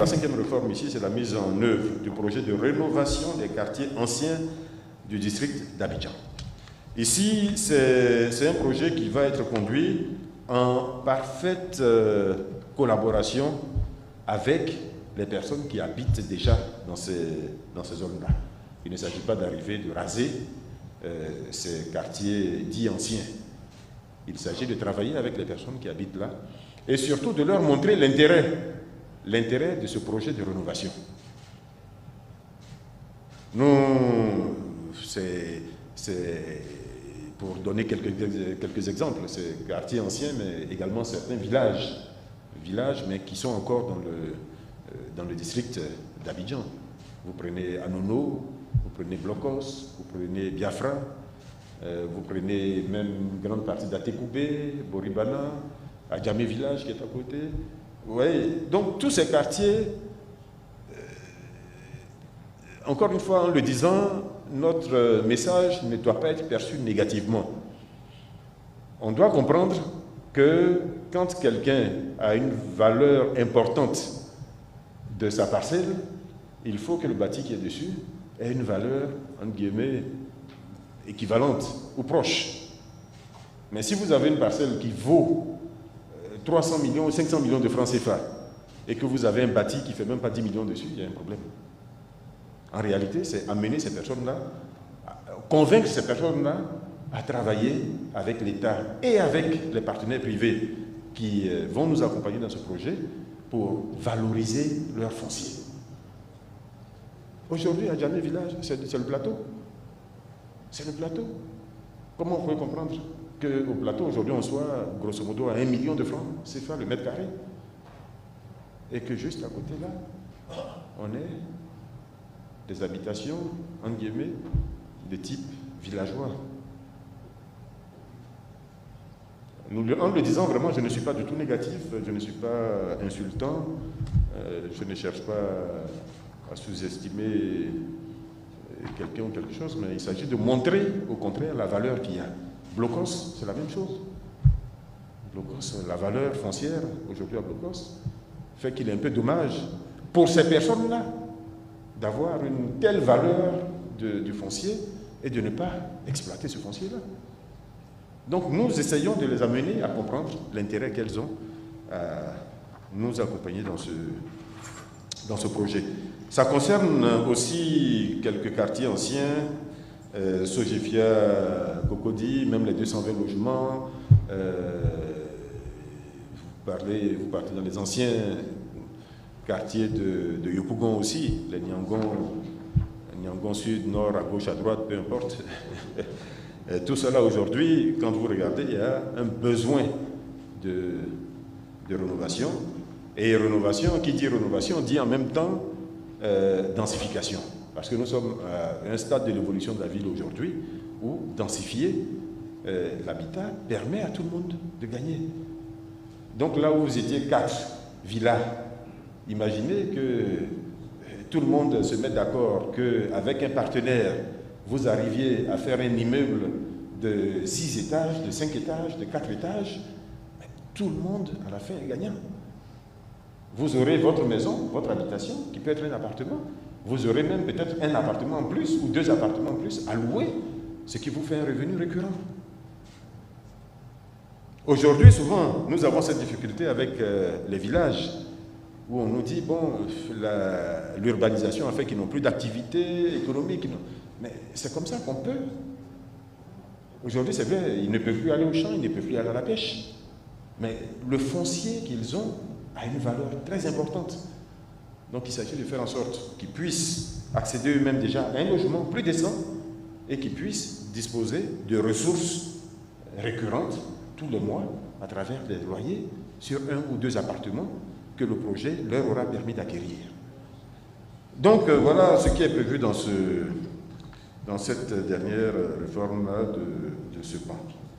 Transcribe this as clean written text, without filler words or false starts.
la cinquième réforme ici, c'est la mise en œuvre du projet de rénovation des quartiers anciens du district d'Abidjan. Ici, c'est un projet qui va être conduit en parfaite collaboration avec les personnes qui habitent déjà dans ces zones-là. Il ne s'agit pas d'arriver, de raser ces quartiers dits anciens. Il s'agit de travailler avec les personnes qui habitent là et surtout de leur montrer l'intérêt de ce projet de rénovation. C'est pour donner quelques exemples, c'est quartiers anciens, mais également certains villages, mais qui sont encore dans le district d'Abidjan. Vous prenez Anono, vous prenez Blocos, vous prenez Biafra, vous prenez même une grande partie d'Atekoubé, Boribana, Adjamé village qui est à côté. Oui, donc tous ces quartiers, encore une fois en le disant, notre message ne doit pas être perçu négativement. On doit comprendre que quand quelqu'un a une valeur importante de sa parcelle, il faut que le bâti qui est dessus ait une valeur, entre guillemets, équivalente ou proche. Mais si vous avez une parcelle qui vaut 300 millions ou 500 millions de francs CFA et que vous avez un bâti qui ne fait même pas 10 millions dessus, il y a un problème. En réalité, c'est amener ces personnes-là, convaincre ces personnes-là à travailler avec l'État et avec les partenaires privés qui vont nous accompagner dans ce projet pour valoriser leur foncier. Aujourd'hui, à Djamé Village, c'est le plateau. C'est le plateau. Comment on peut comprendre qu'au plateau, aujourd'hui, on soit grosso modo à 1 million de francs CFA le mètre carré et que juste à côté là, on ait des habitations, entre guillemets, de type villageois. En le disant vraiment, je ne suis pas du tout négatif, je ne suis pas insultant, je ne cherche pas à sous-estimer quelqu'un ou quelque chose, mais il s'agit de montrer au contraire la valeur qu'il y a. Blocos, c'est la même chose. Blocos, la valeur foncière aujourd'hui à Blocos fait qu'il est un peu dommage pour ces personnes-là d'avoir une telle valeur du foncier et de ne pas exploiter ce foncier-là. Donc nous essayons de les amener à comprendre l'intérêt qu'elles ont à nous accompagner dans ce projet. Ça concerne aussi quelques quartiers anciens, Sogefia, Cocody, même les 220 logements. Vous partez dans les anciens quartiers de Yopougon aussi, les Niangon sud, nord, à gauche, à droite, peu importe. Tout cela aujourd'hui, quand vous regardez, il y a un besoin de rénovation. Et rénovation, qui dit rénovation, dit en même temps densification. Parce que nous sommes à un stade de l'évolution de la ville aujourd'hui où densifier l'habitat permet à tout le monde de gagner. Donc là où vous étiez 4 villas, imaginez que tout le monde se mette d'accord qu'avec un partenaire, vous arriviez à faire un immeuble de 6 étages, de 5 étages, de 4 étages, tout le monde à la fin est gagnant. Vous aurez votre maison, votre habitation, qui peut être un appartement. Vous aurez même peut-être un appartement en plus ou 2 appartements en plus à louer, ce qui vous fait un revenu récurrent. Aujourd'hui, souvent, nous avons cette difficulté avec les villages, où on nous dit, bon, l'urbanisation a fait qu'ils n'ont plus d'activité économique. Mais c'est comme ça qu'on peut. Aujourd'hui, c'est vrai, ils ne peuvent plus aller au champ, ils ne peuvent plus aller à la pêche. Mais le foncier qu'ils ont a une valeur très importante. Donc il s'agit de faire en sorte qu'ils puissent accéder eux-mêmes déjà à un logement plus décent et qu'ils puissent disposer de ressources récurrentes tous les mois à travers des loyers sur 1 ou 2 appartements que le projet leur aura permis d'acquérir. Donc voilà ce qui est prévu dans cette dernière réforme de ce pan.